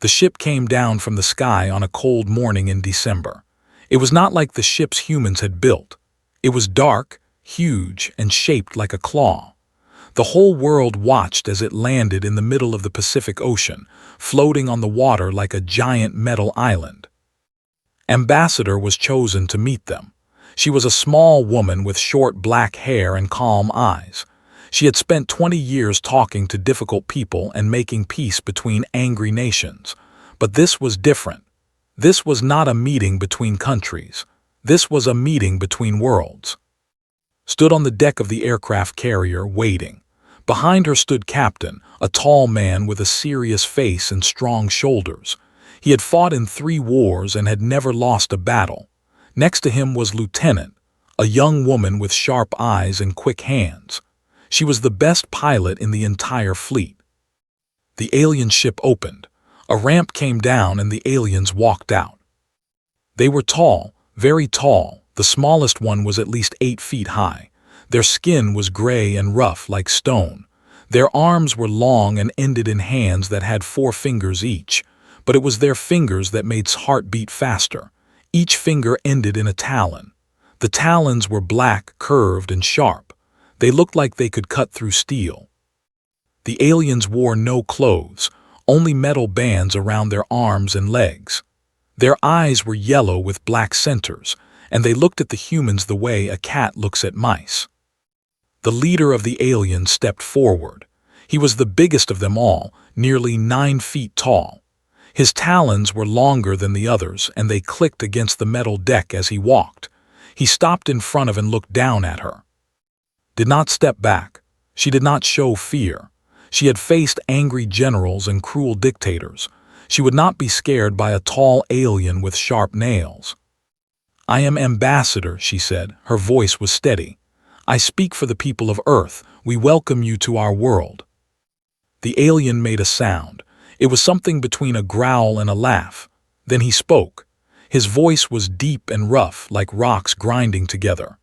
The ship came down from the sky on a cold morning in December. It was not like the ships humans had built. It was dark, huge, and shaped like a claw. The whole world watched as it landed in the middle of the Pacific Ocean, floating on the water like a giant metal island. Ambassador was chosen to meet them. She was a small woman with short black hair and calm eyes. She had spent 20 years talking to difficult people and making peace between angry nations. But this was different. This was not a meeting between countries. This was a meeting between worlds. Stood on the deck of the aircraft carrier, waiting. Behind her stood Captain, a tall man with a serious face and strong shoulders. He had fought in 3 wars and had never lost a battle. Next to him was Lieutenant, a young woman with sharp eyes and quick hands. She was the best pilot in the entire fleet. The alien ship opened. A ramp came down and the aliens walked out. They were tall, very tall. The smallest one was at least 8 feet high. Their skin was gray and rough like stone. Their arms were long and ended in hands that had 4 fingers each, but it was their fingers that made heart beat faster. Each finger ended in a talon. The talons were black, curved, and sharp. They looked like they could cut through steel. The aliens wore no clothes, only metal bands around their arms and legs. Their eyes were yellow with black centers, and they looked at the humans the way a cat looks at mice. The leader of the aliens stepped forward. He was the biggest of them all, nearly 9 feet tall. His talons were longer than the others, and they clicked against the metal deck as he walked. He stopped in front of and looked down at her. Did not step back. She did not show fear. She had faced angry generals and cruel dictators. She would not be scared by a tall alien with sharp nails. "I am Ambassador," she said. Her voice was steady. "I speak for the people of Earth. We welcome you to our world." The alien made a sound. It was something between a growl and a laugh. Then he spoke. His voice was deep and rough, like rocks grinding together.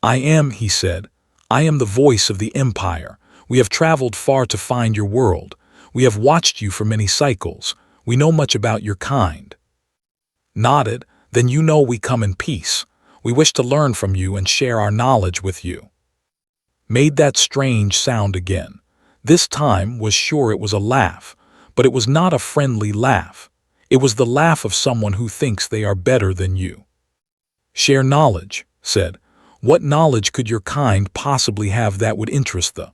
"I am," he said. "I am the voice of the Empire. We have traveled far to find your world. We have watched you for many cycles. We know much about your kind." Nodded. "Then you know we come in peace. We wish to learn from you and share our knowledge with you." Made that strange sound again. This time was sure it was a laugh, but it was not a friendly laugh. It was the laugh of someone who thinks they are better than you. "Share knowledge," said. "What knowledge could your kind possibly have that would interest the?"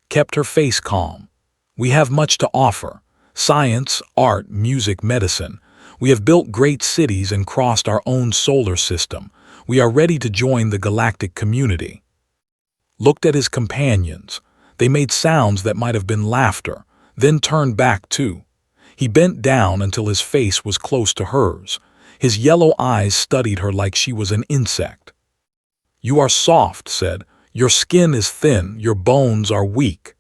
Kept her face calm. "We have much to offer. Science, art, music, medicine. We have built great cities and crossed our own solar system. We are ready to join the galactic community." Looked at his companions. They made sounds that might have been laughter, then turned back too. He bent down until his face was close to hers. His yellow eyes studied her like she was an insect. "You are soft," said. "Your skin is thin, your bones are weak."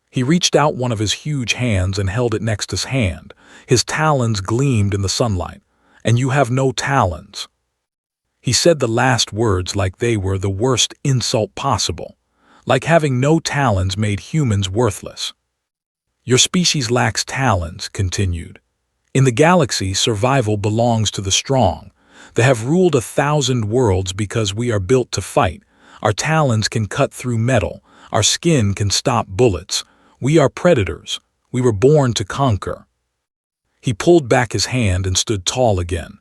He reached out one of his huge hands and held it next to his hand. His talons gleamed in the sunlight. "And you have no talons." He said the last words like they were the worst insult possible. Like having no talons made humans worthless. "Your species lacks talons," continued. "In the galaxy, survival belongs to the strong. They have ruled 1,000 worlds because we are built to fight. Our talons can cut through metal. Our skin can stop bullets. We are predators. We were born to conquer." He pulled back his hand and stood tall again.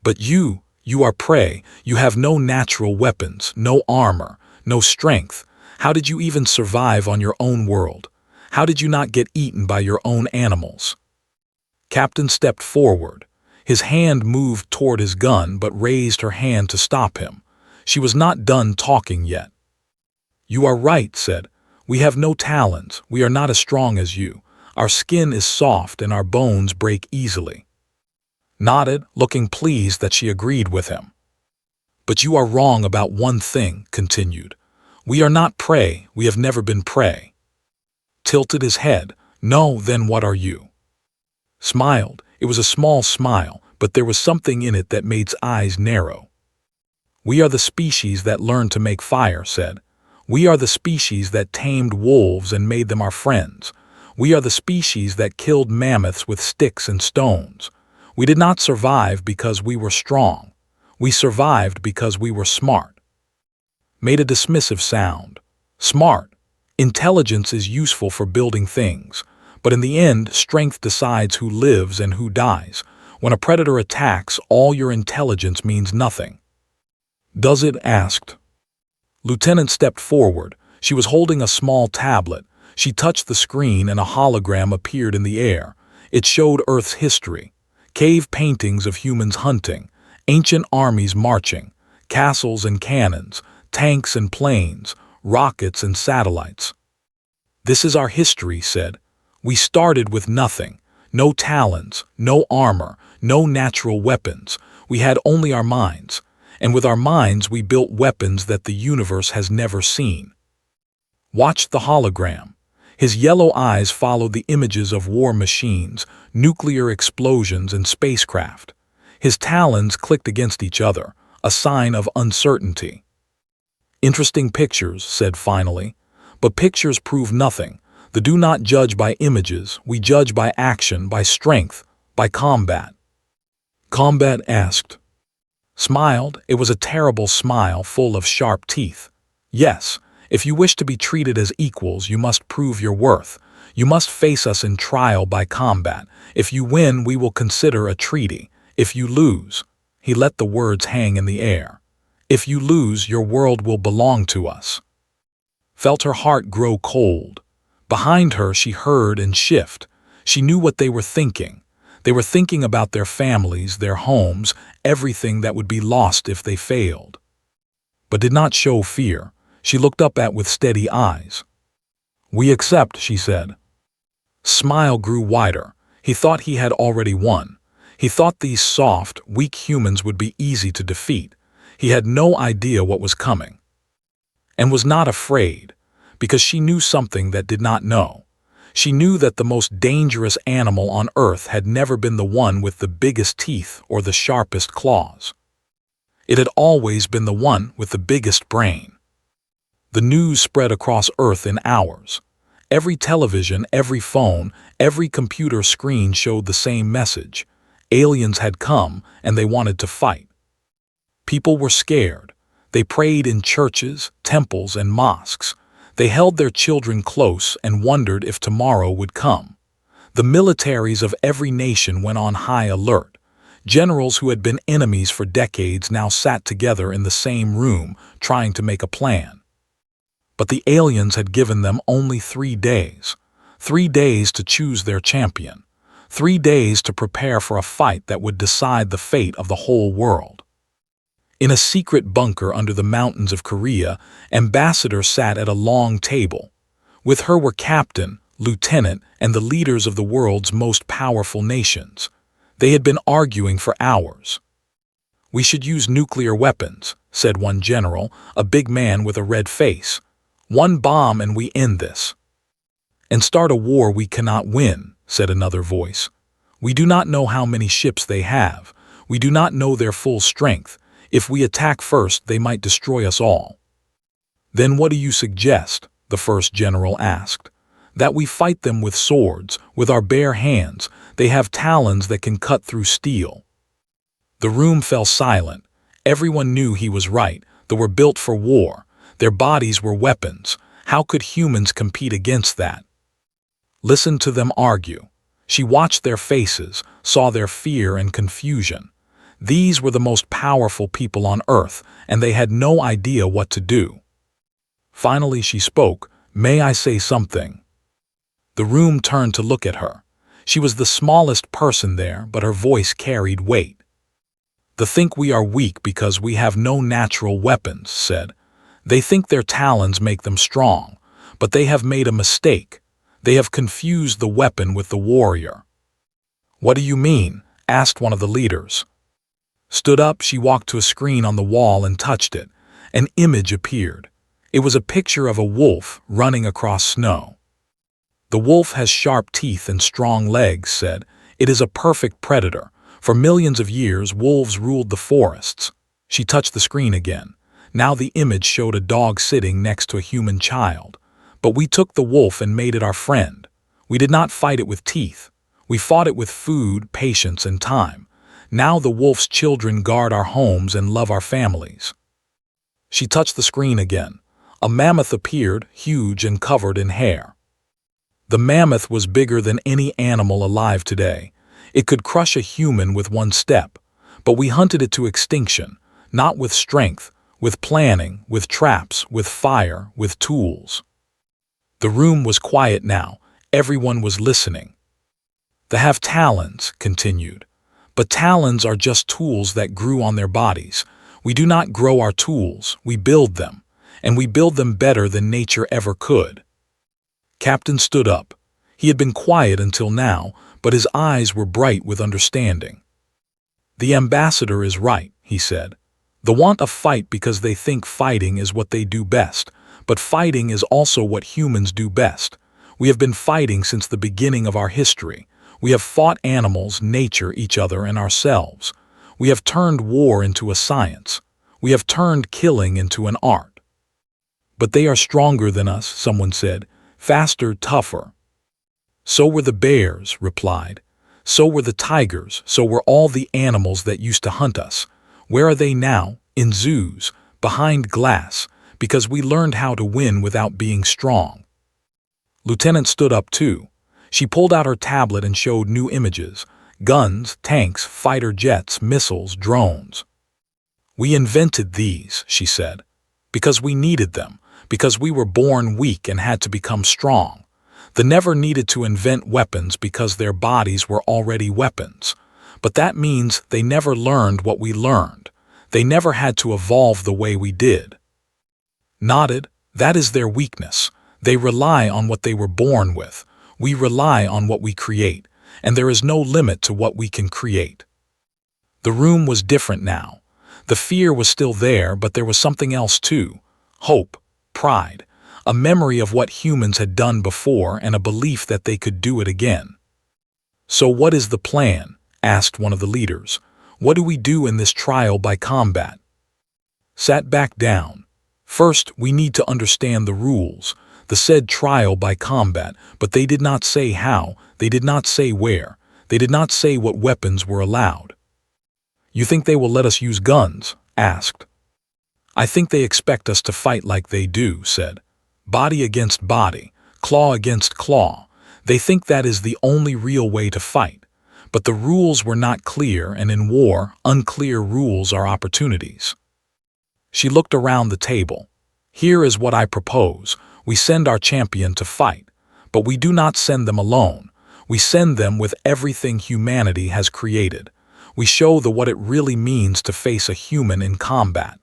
"But you are prey. You have no natural weapons, no armor, no strength. How did you even survive on your own world? How did you not get eaten by your own animals?" Captain stepped forward. His hand moved toward his gun but raised her hand to stop him. She was not done talking yet. "You are right," said. "We have no talons. We are not as strong as you. Our skin is soft and our bones break easily." Nodded, looking pleased that she agreed with him. "But you are wrong about one thing," continued. "We are not prey. We have never been prey." Tilted his head. "No, then what are you?" Smiled. It was a small smile, but there was something in it that made his eyes narrow. "We are the species that learned to make fire," said. "We are the species that tamed wolves and made them our friends. We are the species that killed mammoths with sticks and stones. We did not survive because we were strong. We survived because we were smart. Made a dismissive sound. Smart. Intelligence is useful for building things, but in the end, strength decides who lives and who dies. When a predator attacks, all your intelligence means nothing. Does it? Asked. Lieutenant stepped forward. She was holding a small tablet. She touched the screen and a hologram appeared in the air. It showed Earth's history. Cave paintings of humans hunting, ancient armies marching, castles and cannons, tanks and planes, rockets and satellites. This is our history, said. We started with nothing. No talons, no armor, no natural weapons. We had only our minds. And with our minds we built weapons that the universe has never seen. Watch the hologram. His yellow eyes followed the images of war machines, nuclear explosions, and spacecraft. His talons clicked against each other, a sign of uncertainty. Interesting pictures, said finally. But pictures prove nothing. The do not judge by images, we judge by action, by strength, by combat. Combat? Asked. Smiled. It was a terrible smile full of sharp teeth. Yes. If you wish to be treated as equals, you must prove your worth. You must face us in trial by combat. If you win, we will consider a treaty. If you lose, he let the words hang in the air. If you lose, your world will belong to us. Felt her heart grow cold. Behind her, she heard and shift. She knew what they were thinking. They were thinking about their families, their homes, everything that would be lost if they failed. But did not show fear. She looked up with steady eyes. We accept, she said. Smile grew wider. He thought he had already won. He thought these soft, weak humans would be easy to defeat. He had no idea what was coming. And was not afraid, because she knew something that did not know. She knew that the most dangerous animal on Earth had never been the one with the biggest teeth or the sharpest claws. It had always been the one with the biggest brain. The news spread across Earth in hours. Every television, every phone, every computer screen showed the same message. Aliens had come and they wanted to fight. People were scared. They prayed in churches, temples, and mosques. They held their children close and wondered if tomorrow would come. The militaries of every nation went on high alert. Generals who had been enemies for decades now sat together in the same room, trying to make a plan. But the aliens had given them only 3 days. 3 days to choose their champion. 3 days to prepare for a fight that would decide the fate of the whole world. In a secret bunker under the mountains of Korea, Ambassador sat at a long table. With her were Captain, Lieutenant, and the leaders of the world's most powerful nations. They had been arguing for hours. We should use nuclear weapons, said one general, a big man with a red face. 1 bomb and we end this. And start a war we cannot win, said another voice. We do not know how many ships they have. We do not know their full strength. If we attack first, they might destroy us all. Then what do you suggest? The first general asked. That we fight them with swords, with our bare hands. They have talons that can cut through steel. The room fell silent. Everyone knew he was right. They were built for war. Their bodies were weapons. How could humans compete against that? Listen to them argue. She watched their faces, saw their fear and confusion. These were the most powerful people on Earth, and they had no idea what to do. Finally she spoke, "May I say something?" The room turned to look at her. She was the smallest person there, but her voice carried weight. They think we are weak because we have no natural weapons, said. They think their talons make them strong, but they have made a mistake. They have confused the weapon with the warrior. What do you mean? Asked one of the leaders. Stood up, she walked to a screen on the wall and touched it. An image appeared. It was a picture of a wolf running across snow. The wolf has sharp teeth and strong legs, said. It is a perfect predator. For millions of years, wolves ruled the forests. She touched the screen again. Now the image showed a dog sitting next to a human child. But we took the wolf and made it our friend. We did not fight it with teeth. We fought it with food, patience, and time. Now the wolf's children guard our homes and love our families. She touched the screen again. A mammoth appeared, huge and covered in hair. The mammoth was bigger than any animal alive today. It could crush a human with one step. But we hunted it to extinction, not with strength, with planning, with traps, with fire, with tools. The room was quiet now. Everyone was listening. They have talons, continued. But talons are just tools that grew on their bodies. We do not grow our tools, we build them. And we build them better than nature ever could. Captain stood up. He had been quiet until now, but his eyes were bright with understanding. The ambassador is right, he said. They want a fight because they think fighting is what they do best, but fighting is also what humans do best. We have been fighting since the beginning of our history. We have fought animals, nature, each other, and ourselves. We have turned war into a science. We have turned killing into an art. But they are stronger than us, someone said, faster, tougher. So were the bears, replied. So were the tigers, so were all the animals that used to hunt us. Where are they now? In zoos, behind glass, because we learned how to win without being strong. Lieutenant stood up too. She pulled out her tablet and showed new images. Guns, tanks, fighter jets, missiles, drones. We invented these, she said, because we needed them, because we were born weak and had to become strong. They never needed to invent weapons because their bodies were already weapons. But that means they never learned what we learned. They never had to evolve the way we did. Nodded, that is their weakness. They rely on what they were born with. We rely on what we create, and there is no limit to what we can create. The room was different now. The fear was still there, but there was something else too. Hope, pride, a memory of what humans had done before and a belief that they could do it again. So what is the plan? Asked one of the leaders. What do we do in this trial by combat? Sat back down. First, we need to understand the rules. The said trial by combat, but they did not say how, they did not say where, they did not say what weapons were allowed. You think they will let us use guns? Asked. I think they expect us to fight like they do, said. Body against body, claw against claw. They think that is the only real way to fight. But the rules were not clear, and in war, unclear rules are opportunities. She looked around the table. Here is what I propose. We send our champion to fight, but we do not send them alone. We send them with everything humanity has created. We show what it really means to face a human in combat.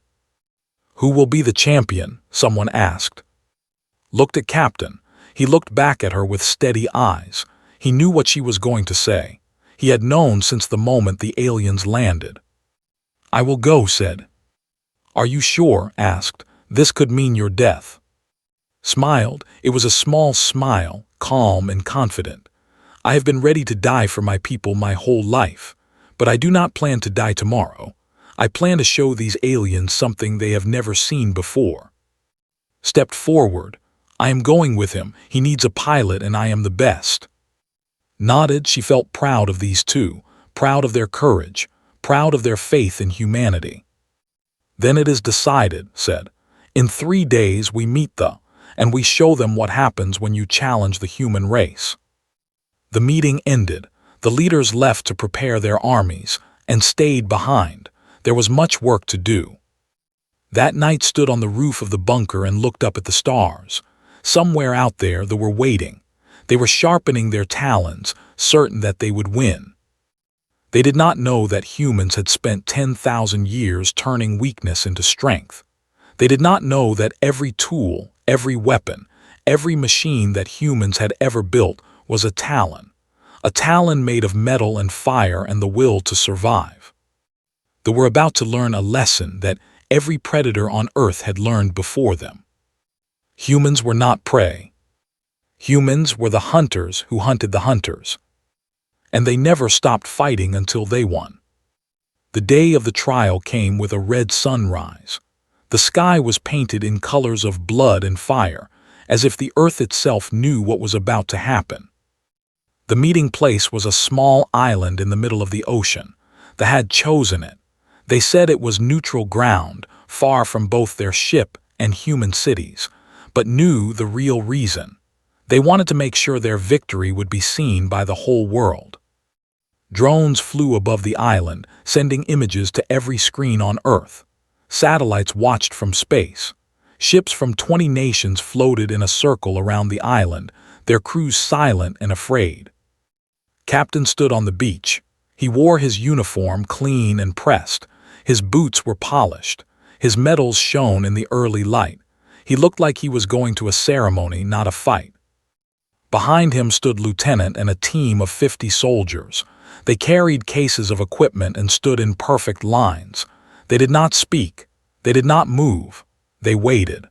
Who will be the champion? Someone asked. Looked at Captain. He looked back at her with steady eyes. He knew what she was going to say. He had known since the moment the aliens landed. I will go, said. Are you sure? Asked. This could mean your death. Smiled. It was a small smile, calm and confident. I have been ready to die for my people my whole life, but I do not plan to die tomorrow. I plan to show these aliens something they have never seen before. Stepped forward. I am going with him. He needs a pilot and I am the best. Nodded. She felt proud of these two, proud of their courage, proud of their faith in humanity. Then it is decided, said. In 3 days we meet and we show them what happens when you challenge the human race. The meeting ended. The leaders left to prepare their armies and stayed behind. There was much work to do. That night stood on the roof of the bunker and looked up at the stars. Somewhere out there they were waiting. They were sharpening their talons, certain that they would win. They did not know that humans had spent 10,000 years turning weakness into strength. They did not know that every tool, every weapon, every machine that humans had ever built was a talon made of metal and fire and the will to survive. They were about to learn a lesson that every predator on Earth had learned before them. Humans were not prey. Humans were the hunters who hunted the hunters. And they never stopped fighting until they won. The day of the trial came with a red sunrise. The sky was painted in colors of blood and fire, as if the earth itself knew what was about to happen. The meeting place was a small island in the middle of the ocean. They had chosen it. They said it was neutral ground, far from both their ship and human cities, but knew the real reason. They wanted to make sure their victory would be seen by the whole world. Drones flew above the island, sending images to every screen on Earth. Satellites watched from space. Ships from 20 nations floated in a circle around the island, their crews silent and afraid. Captain stood on the beach. He wore his uniform clean and pressed. His boots were polished. His medals shone in the early light. He looked like he was going to a ceremony, not a fight. Behind him stood Lieutenant and a team of 50 soldiers. They carried cases of equipment and stood in perfect lines. They did not speak. They did not move. They waited.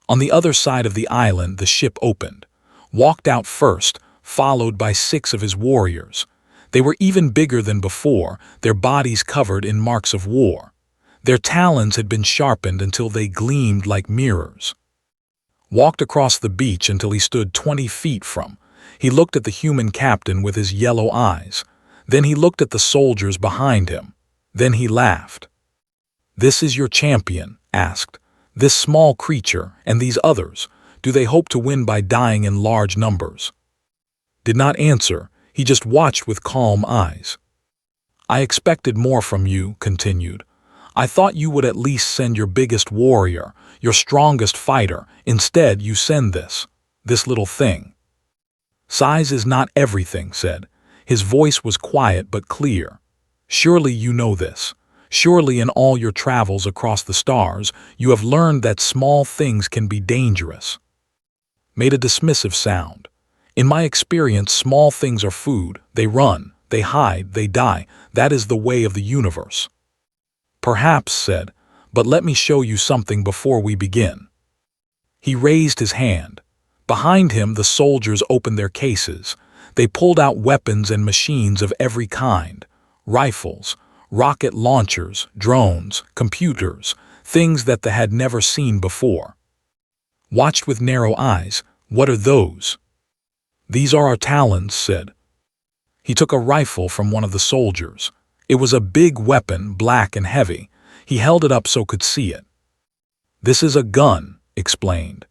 On the other side of the island, the ship opened. Walked out first, followed by 6 of his warriors. They were even bigger than before, their bodies covered in marks of war. Their talons had been sharpened until they gleamed like mirrors. Walked across the beach until he stood 20 feet from. He looked at the human captain with his yellow eyes. Then he looked at the soldiers behind him. Then he laughed. "This is your champion," asked. "This small creature and these others, do they hope to win by dying in large numbers?" Did not answer. He just watched with calm eyes. "I expected more from you," continued. "I thought you would at least send your biggest warrior, your strongest fighter. Instead, you send this little thing." "Size is not everything," said. His voice was quiet but clear. "Surely you know this. Surely in all your travels across the stars, you have learned that small things can be dangerous." Made a dismissive sound. "In my experience, small things are food. They run, they hide, they die. That is the way of the universe." "Perhaps," said, "but let me show you something before we begin." He raised his hand. Behind him, the soldiers opened their cases. They pulled out weapons and machines of every kind. Rifles, rocket launchers, drones, computers, things that they had never seen before. Watched with narrow eyes. "What are those?" "These are our Talons," said. He took a rifle from one of the soldiers. It was a big weapon, black and heavy. He held it up so could see it. "This is a gun," explained.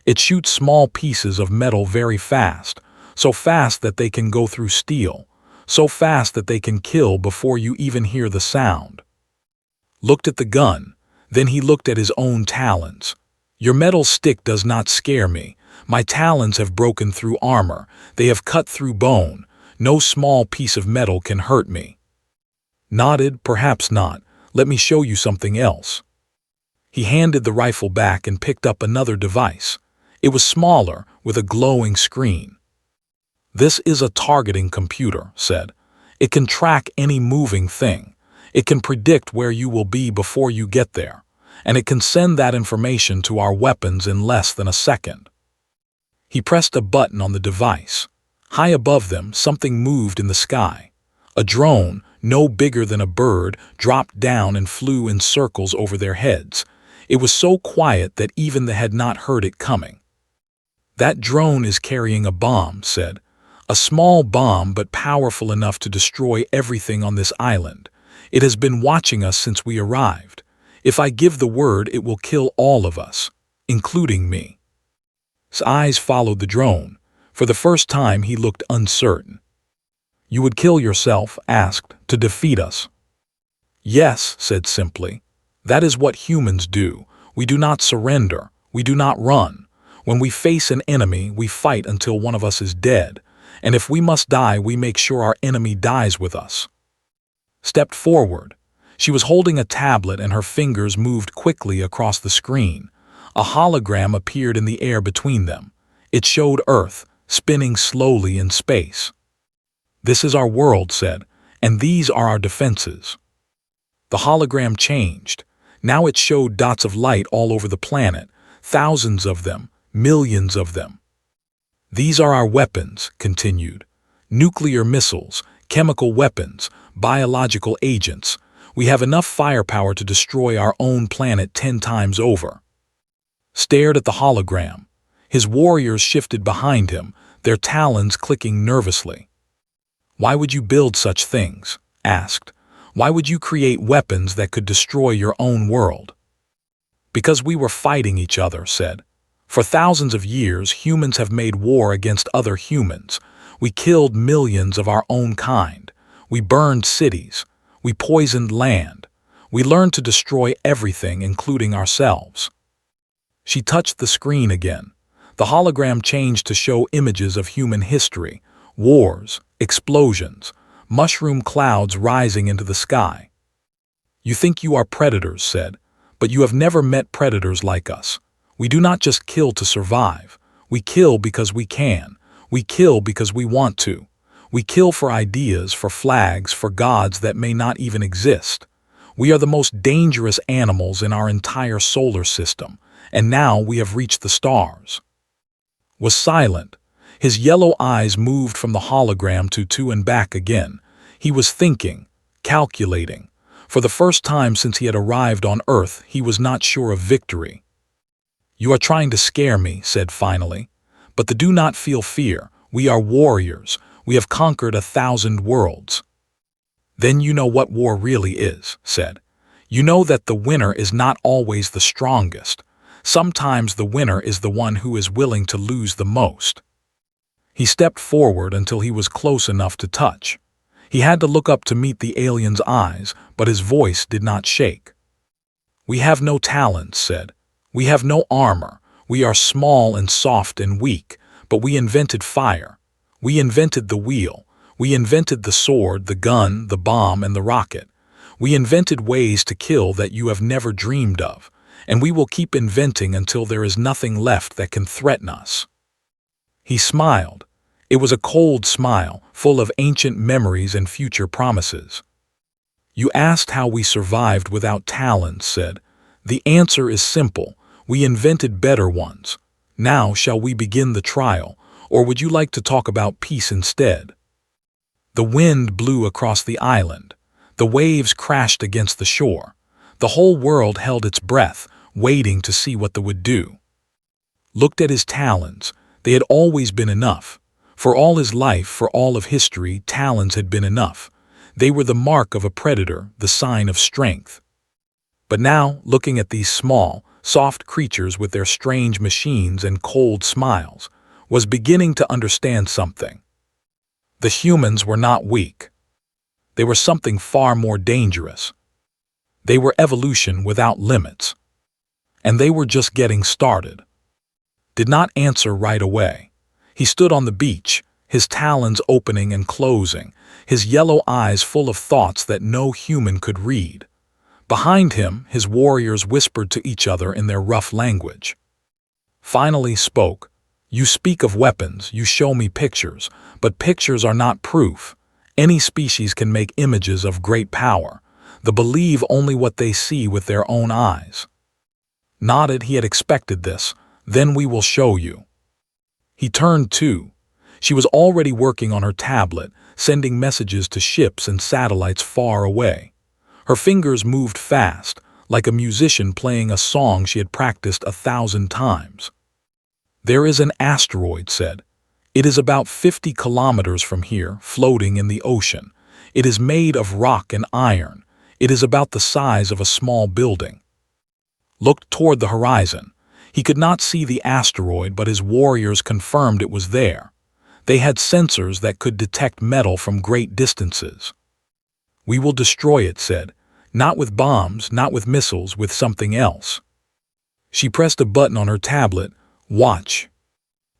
"It shoots small pieces of metal very fast, so fast that they can go through steel, so fast that they can kill before you even hear the sound." Looked at the gun. Then he looked at his own talons. "Your metal stick does not scare me. My talons have broken through armor. They have cut through bone. No small piece of metal can hurt me." Nodded. "Perhaps not. Let me show you something else." He handed the rifle back and picked up another device. It was smaller, with a glowing screen. "This is a targeting computer," said. "It can track any moving thing. It can predict where you will be before you get there, and it can send that information to our weapons in less than a second." He pressed a button on the device. High above them, something moved in the sky. A drone, no bigger than a bird, dropped down and flew in circles over their heads. It was so quiet that even they had not heard it coming. "That drone is carrying a bomb," said. "A small bomb, but powerful enough to destroy everything on this island. It has been watching us since we arrived. If I give the word, it will kill all of us, including me." His eyes followed the drone. For the first time, he looked uncertain. "You would kill yourself," asked, "to defeat us?" "Yes," said simply. "That is what humans do. We do not surrender. We do not run. When we face an enemy, we fight until one of us is dead. And if we must die, we make sure our enemy dies with us." Stepped forward. She was holding a tablet and her fingers moved quickly across the screen. A hologram appeared in the air between them. It showed Earth, spinning slowly in space. "This is our world," said, "and these are our defenses." The hologram changed. Now it showed dots of light all over the planet, thousands of them, millions of them. "These are our weapons," continued. "Nuclear missiles, chemical weapons, biological agents. We have enough firepower to destroy our own planet 10 times over." Stared at the hologram. His warriors shifted behind him, their talons clicking nervously. "Why would you build such things?" asked. "Why would you create weapons that could destroy your own world?" "Because we were fighting each other," said. "For thousands of years, humans have made war against other humans. We killed millions of our own kind. We burned cities. We poisoned land. We learned to destroy everything, including ourselves." She touched the screen again. The hologram changed to show images of human history, wars, explosions, mushroom clouds rising into the sky. "You think you are predators," said, "but you have never met predators like us. We do not just kill to survive. We kill because we can. We kill because we want to. We kill for ideas, for flags, for gods that may not even exist. We are the most dangerous animals in our entire solar system, and now we have reached the stars." Was silent. His yellow eyes moved from the hologram to and back again. He was thinking, calculating. For the first time since he had arrived on Earth, he was not sure of victory. "You are trying to scare me," said finally. "But do not feel fear. We are warriors. We have conquered 1,000 worlds." "Then you know what war really is," said. "You know that the winner is not always the strongest. Sometimes the winner is the one who is willing to lose the most." He stepped forward until he was close enough to touch. He had to look up to meet the alien's eyes, but his voice did not shake. "We have no talents," said. "We have no armor. We are small and soft and weak, but we invented fire. We invented the wheel. We invented the sword, the gun, the bomb, and the rocket. We invented ways to kill that you have never dreamed of, and we will keep inventing until there is nothing left that can threaten us." He smiled. It was a cold smile, full of ancient memories and future promises. "You asked how we survived without talents," said. "The answer is simple. We invented better ones. Now shall we begin the trial, or would you like to talk about peace instead?" The wind blew across the island. The waves crashed against the shore. The whole world held its breath, waiting to see what they would do. Looked at his talons. They had always been enough. For all his life, for all of history, talons had been enough. They were the mark of a predator, the sign of strength. But now, looking at these small, soft creatures with their strange machines and cold smiles, was beginning to understand something. The humans were not weak. They were something far more dangerous. They were evolution without limits. And they were just getting started. Did not answer right away. He stood on the beach, his talons opening and closing, his yellow eyes full of thoughts that no human could read. Behind him, his warriors whispered to each other in their rough language. Finally spoke. "You speak of weapons, you show me pictures, but pictures are not proof. Any species can make images of great power. They believe only what they see with their own eyes." Nodded. He had expected this. "Then we will show you." He turned too. She was already working on her tablet, sending messages to ships and satellites far away. Her fingers moved fast, like a musician playing a song she had practiced 1,000 times. "There is an asteroid," said. "It is about 50 kilometers from here, floating in the ocean. It is made of rock and iron. It is about the size of a small building." Looked toward the horizon. He could not see the asteroid, but his warriors confirmed it was there. They had sensors that could detect metal from great distances. "We will destroy it," said. "Not with bombs, not with missiles, with something else." She pressed a button on her tablet. "Watch."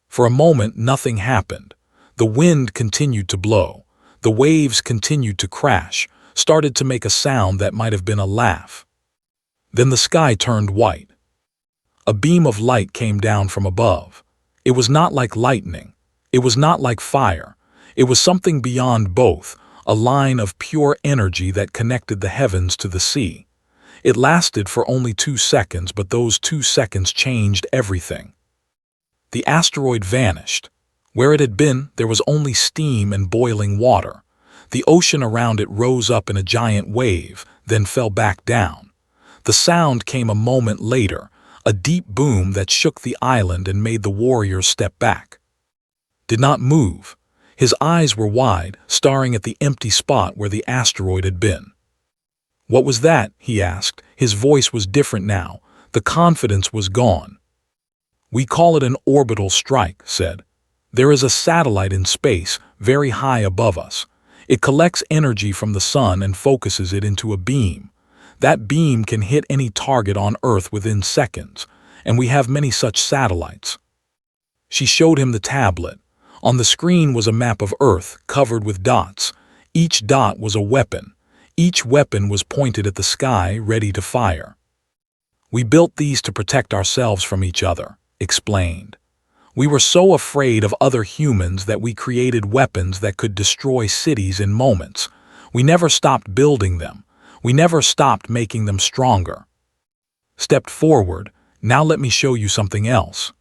For a moment, nothing happened. The wind continued to blow. The waves continued to crash, started to make a sound that might have been a laugh. Then the sky turned white. A beam of light came down from above. It was not like lightning. It was not like fire. It was something beyond both, a line of pure energy that connected the heavens to the sea. It lasted for only 2 seconds, but those 2 seconds changed everything. The asteroid vanished. Where it had been, there was only steam and boiling water. The ocean around it rose up in a giant wave, then fell back down. The sound came a moment later, a deep boom that shook the island and made the warriors step back. did not move. His eyes were wide, staring at the empty spot where the asteroid had been. "What was that?" he asked. His voice was different now. The confidence was gone. "We call it an orbital strike," said. "There is a satellite in space, very high above us. It collects energy from the sun and focuses it into a beam. That beam can hit any target on Earth within seconds, and we have many such satellites." She showed him the tablet. On the screen was a map of Earth covered with dots. Each dot was a weapon. Each weapon was pointed at the sky, ready to fire. "We built these to protect ourselves from each other," explained. "We were so afraid of other humans that we created weapons that could destroy cities in moments. We never stopped building them. We never stopped making them stronger." Stepped forward. "Now let me show you something else."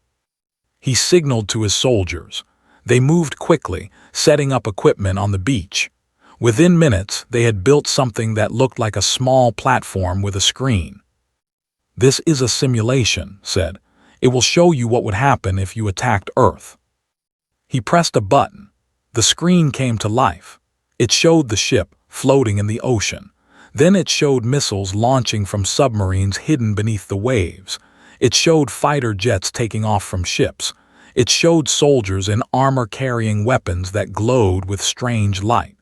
He signaled to his soldiers. They moved quickly, setting up equipment on the beach. Within minutes, they had built something that looked like a small platform with a screen. "This is a simulation," said. "It will show you what would happen if you attacked Earth." He pressed a button. The screen came to life. It showed the ship floating in the ocean. Then it showed missiles launching from submarines hidden beneath the waves. It showed fighter jets taking off from ships. It showed soldiers in armor carrying weapons that glowed with strange light.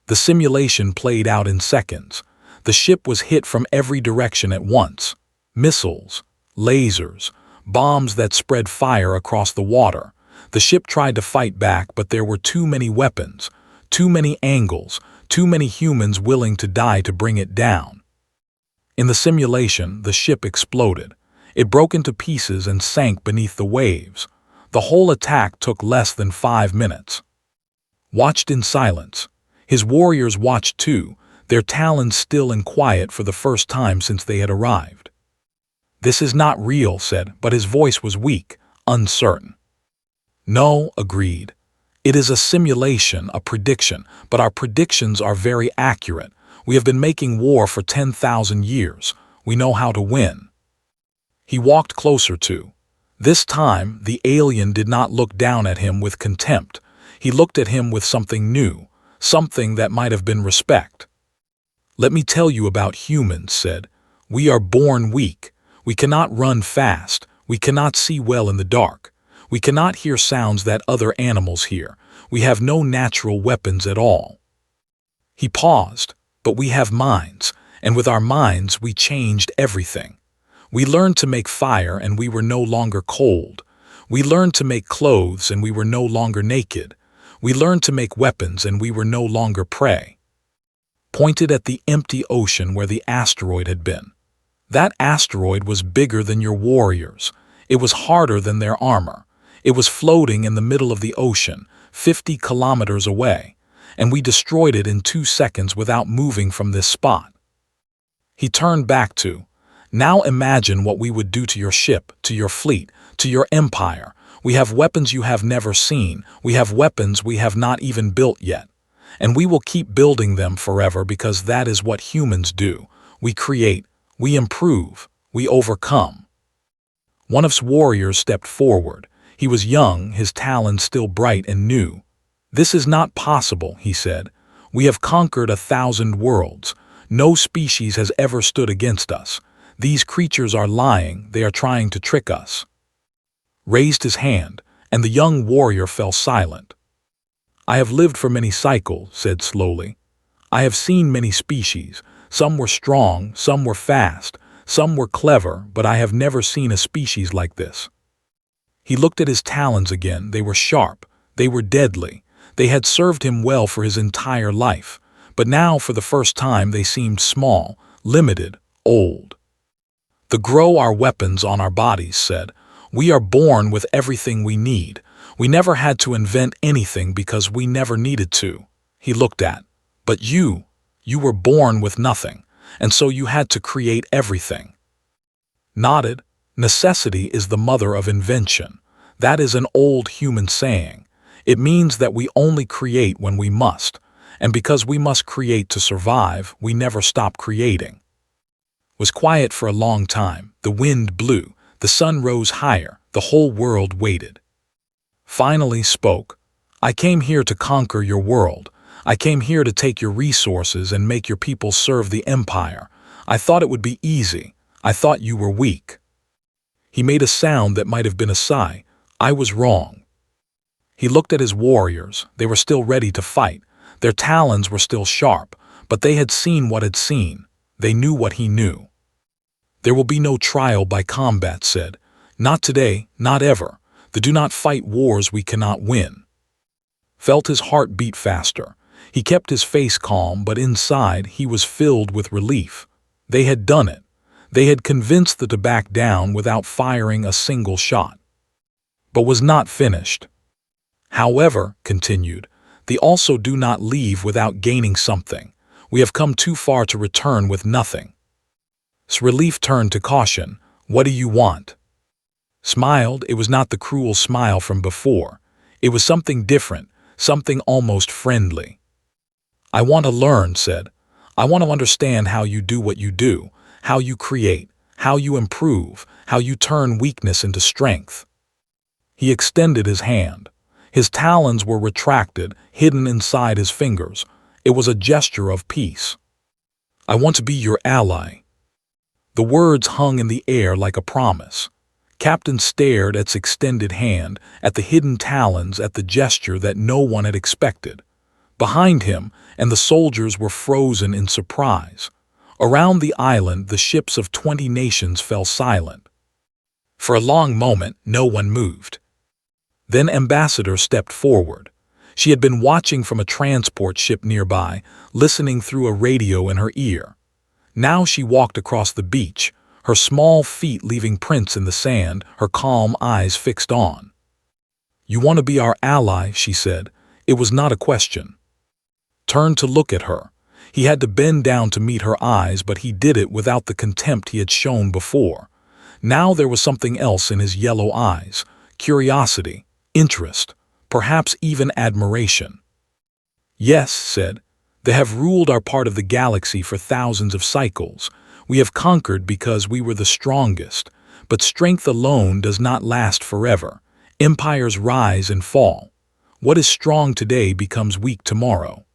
The simulation played out in seconds. The ship was hit from every direction at once. Missiles, lasers, bombs that spread fire across the water. The ship tried to fight back, but there were too many weapons, too many angles, too many humans willing to die to bring it down. In the simulation, the ship exploded. It broke into pieces and sank beneath the waves. The whole attack took less than 5 minutes. Watched in silence. His warriors watched too, their talons still and quiet for the first time since they had arrived. "This is not real," said, but his voice was weak, uncertain. "No," agreed. "It is a simulation, a prediction, but our predictions are very accurate. We have been making war for 10,000 years. We know how to win." He walked closer to. This time, the alien did not look down at him with contempt. He looked at him with something new, something that might have been respect. "Let me tell you about humans," said. "We are born weak. We cannot run fast. We cannot see well in the dark. We cannot hear sounds that other animals hear. We have no natural weapons at all." He paused. "But we have minds, and with our minds we changed everything. We learned to make fire and we were no longer cold. We learned to make clothes and we were no longer naked. We learned to make weapons and we were no longer prey." Pointed at the empty ocean where the asteroid had been. "That asteroid was bigger than your warriors. It was harder than their armor. It was floating in the middle of the ocean, 50 kilometers away, and we destroyed it in 2 seconds without moving from this spot." He turned back to, "Now imagine what we would do to your ship, to your fleet, to your empire. We have weapons you have never seen. We have weapons we have not even built yet. And we will keep building them forever because that is what humans do. We create, we improve, we overcome." One of his warriors stepped forward. He was young, his talons still bright and new. "This is not possible," he said. "We have conquered 1,000 worlds. No species has ever stood against us. These creatures are lying, they are trying to trick us." Raised his hand, and the young warrior fell silent. "I have lived for many cycles," said slowly. "I have seen many species. Some were strong, some were fast, some were clever, but I have never seen a species like this." He looked at his talons again. They were sharp, they were deadly. They had served him well for his entire life, but now for the first time they seemed small, limited, old. "To grow our weapons on our bodies," said. "We are born with everything we need. We never had to invent anything because we never needed to." He looked at, "But you were born with nothing, and so you had to create everything." Nodded. "Necessity is the mother of invention. That is an old human saying. It means that we only create when we must, and because we must create to survive, we never stop creating." Was quiet for a long time. The wind blew. The sun rose higher. The whole world waited. finally spoke. "I came here to conquer your world. I came here to take your resources and make your people serve the Empire. I thought it would be easy. I thought you were weak." He made a sound that might have been a sigh. "I was wrong." He looked at his warriors. They were still ready to fight. Their talons were still sharp, but they had seen what had seen. They knew what he knew. "There will be no trial by combat," said. "Not today, not ever. Do not fight wars we cannot win." Felt his heart beat faster. He kept his face calm, but inside he was filled with relief. They had done it. They had convinced them to back down without firing a single shot. But was not finished. "However," continued, "they also do not leave without gaining something. We have come too far to return with nothing." Relief turned to caution. "What do you want?" Smiled. It was not the cruel smile from before. It was something different, something almost friendly. "I want to learn," said. "I want to understand how you do what you do, how you create, how you improve, how you turn weakness into strength." He extended his hand. His talons were retracted, hidden inside his fingers. It was a gesture of peace. "I want to be your ally." The words hung in the air like a promise. Captain stared at its extended hand, at the hidden talons, at the gesture that no one had expected. Behind him, and the soldiers were frozen in surprise. Around the island, the ships of 20 nations fell silent. For a long moment, no one moved. Then Ambassador stepped forward. She had been watching from a transport ship nearby, listening through a radio in her ear. Now she walked across the beach, her small feet leaving prints in the sand, her calm eyes fixed on. "You want to be our ally," she said. It was not a question. Turned to look at her. He had to bend down to meet her eyes, but he did it without the contempt he had shown before. Now there was something else in his yellow eyes: curiosity, interest, perhaps even admiration. "Yes," said. "They have ruled our part of the galaxy for thousands of cycles. We have conquered because we were the strongest. But strength alone does not last forever. Empires rise and fall. What is strong today becomes weak tomorrow."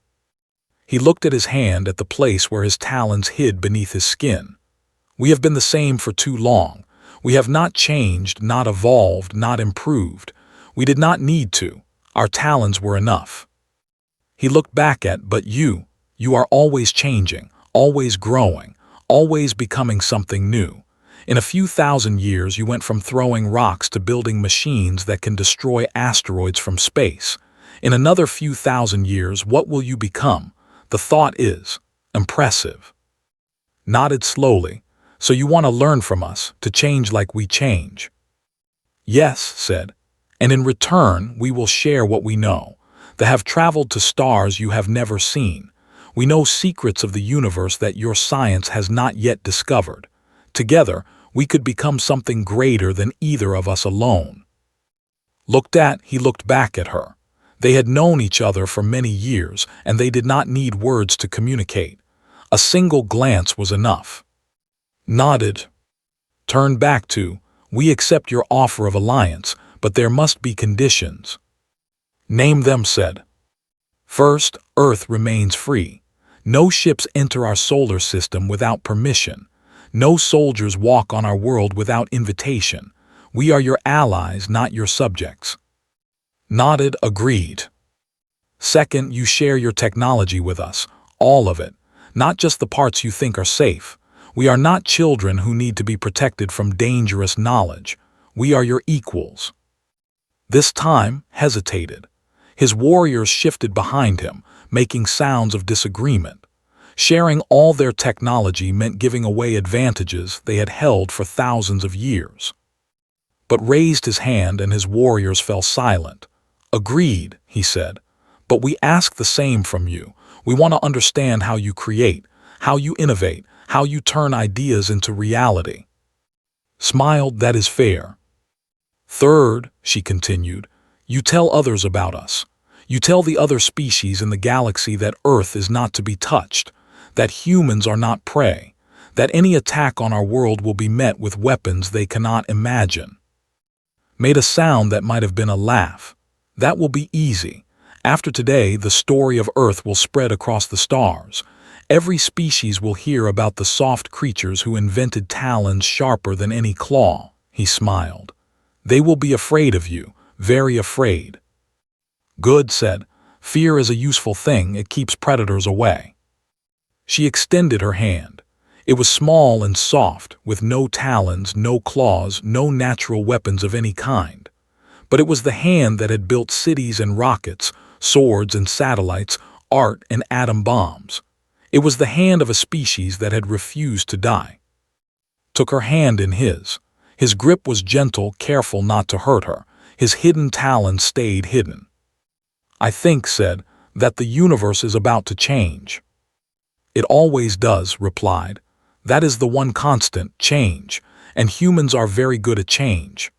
He looked at his hand, at the place where his talons hid beneath his skin. "We have been the same for too long. We have not changed, not evolved, not improved. We did not need to. Our talons were enough." He looked back but you are always changing, always growing, always becoming something new. In a few thousand years, you went from throwing rocks to building machines that can destroy asteroids from space. In another few thousand years, what will you become? The thought is impressive. Nodded slowly. "So you want to learn from us, to change like we change?" "Yes," said. "And in return, we will share what we know. They have traveled to stars you have never seen. We know secrets of the universe that your science has not yet discovered. Together, we could become something greater than either of us alone." He looked back at her. They had known each other for many years, and they did not need words to communicate. A single glance was enough. Nodded. Turned back to, "We accept your offer of alliance, but there must be conditions." "Name them," said. "First, Earth remains free. No ships enter our solar system without permission. No soldiers walk on our world without invitation. We are your allies, not your subjects." Nodded, agreed. "Second, you share your technology with us, all of it, not just the parts you think are safe. We are not children who need to be protected from dangerous knowledge. We are your equals." This time, hesitated. His warriors shifted behind him, making sounds of disagreement. Sharing all their technology meant giving away advantages they had held for thousands of years. But raised his hand and his warriors fell silent. "Agreed," he said. "But we ask the same from you. We want to understand how you create, how you innovate, how you turn ideas into reality." Smiled. "That is fair." "Third," she continued, "you tell others about us. You tell the other species in the galaxy that Earth is not to be touched, that humans are not prey, that any attack on our world will be met with weapons they cannot imagine." Made a sound that might have been a laugh. That will be easy. After today, the story of Earth will spread across the stars. Every species will hear about the soft creatures who invented talons sharper than any claw." He smiled. "They will be afraid of you, very afraid." "Good," said. "Fear is a useful thing, it keeps predators away." She extended her hand. It was small and soft, with no talons, no claws, no natural weapons of any kind. But it was the hand that had built cities and rockets, swords and satellites, art and atom bombs. It was the hand of a species that had refused to die. Took her hand in his. His grip was gentle, careful not to hurt her. His hidden talons stayed hidden. "I think," said, "that the universe is about to change." "It always does," replied. "That is the one constant, change, and humans are very good at change."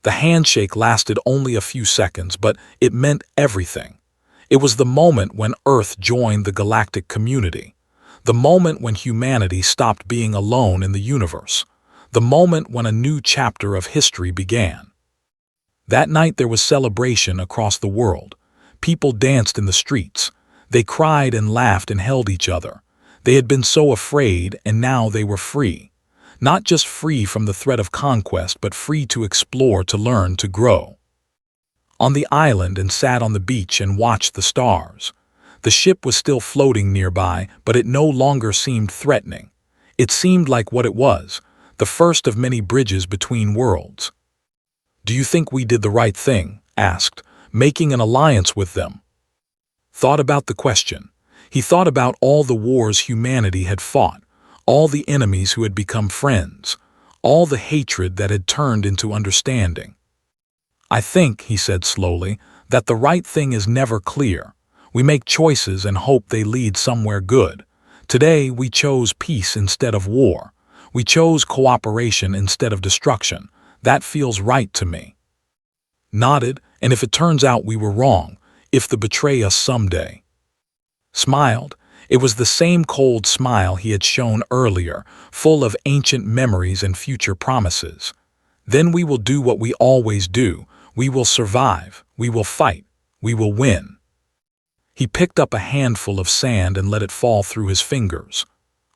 The handshake lasted only a few seconds, but it meant everything. It was the moment when Earth joined the galactic community, the moment when humanity stopped being alone in the universe, the moment when a new chapter of history began. That night there was celebration across the world. People danced in the streets. They cried and laughed and held each other. They had been so afraid, and now they were free. Not just free from the threat of conquest, but free to explore, to learn, to grow. On the island and sat on the beach and watched the stars. The ship was still floating nearby, but it no longer seemed threatening. It seemed like what it was, the first of many bridges between worlds. "Do you think we did the right thing?" asked, "making an alliance with them?" Thought about the question. He thought about all the wars humanity had fought, all the enemies who had become friends, all the hatred that had turned into understanding. "I think," he said slowly, "that the right thing is never clear. We make choices and hope they lead somewhere good. Today we chose peace instead of war. We chose cooperation instead of destruction. That feels right to me." Nodded. "And if it turns out we were wrong, if they betray us someday?" Smiled. It was the same cold smile he had shown earlier, full of ancient memories and future promises. "Then we will do what we always do. We will survive. We will fight. We will win." He picked up a handful of sand and let it fall through his fingers.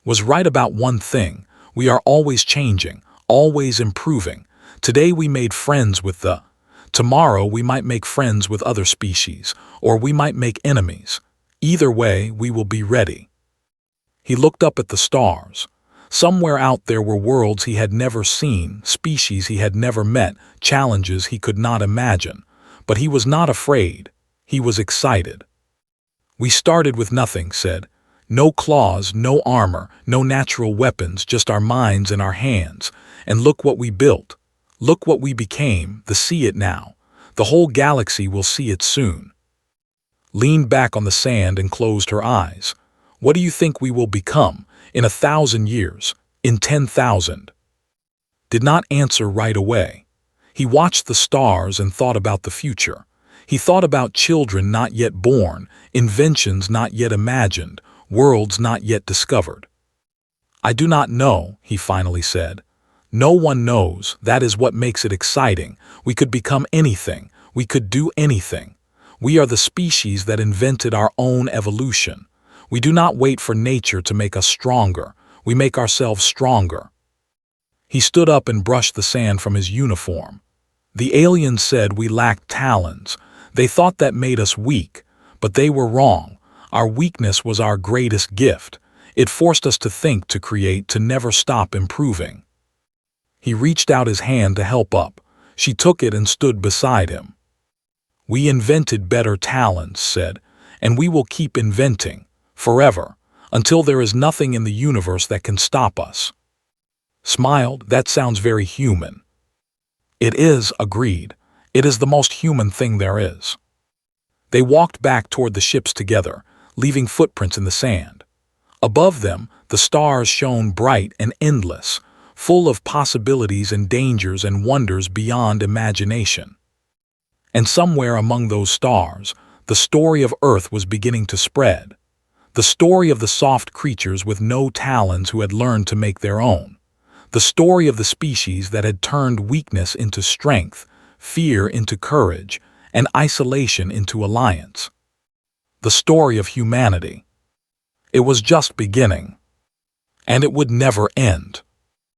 "Was right about one thing. We are always changing, always improving. Today we made friends with the... Tomorrow we might make friends with other species, or we might make enemies. Either way, we will be ready." He looked up at the stars. Somewhere out there were worlds he had never seen, species he had never met, challenges he could not imagine. But he was not afraid. He was excited. "We started with nothing," said. "No claws, no armor, no natural weapons, just our minds and our hands. And look what we built. Look what we became, see it now. The whole galaxy will see it soon." Leaned back on the sand and closed her eyes. "What do you think we will become? In 1,000 years? In 10,000? Did not answer right away. He watched the stars and thought about the future. He thought about children not yet born, inventions not yet imagined, worlds not yet discovered. "I do not know," he finally said. "No one knows. That is what makes it exciting. We could become anything. We could do anything. We are the species that invented our own evolution. We do not wait for nature to make us stronger. We make ourselves stronger." He stood up and brushed the sand from his uniform. "The aliens said we lacked talons. They thought that made us weak, but they were wrong. Our weakness was our greatest gift. It forced us to think, to create, to never stop improving." He reached out his hand to help up. She took it and stood beside him. "We invented better talons," said, "and we will keep inventing, forever, until there is nothing in the universe that can stop us." Smiled. "That sounds very human." "It is," agreed. "It is the most human thing there is." They walked back toward the ships together, leaving footprints in the sand. Above them, the stars shone bright and endless, full of possibilities and dangers and wonders beyond imagination. And somewhere among those stars, the story of Earth was beginning to spread. The story of the soft creatures with no talons who had learned to make their own. The story of the species that had turned weakness into strength, fear into courage, and isolation into alliance. The story of humanity. It was just beginning. And it would never end.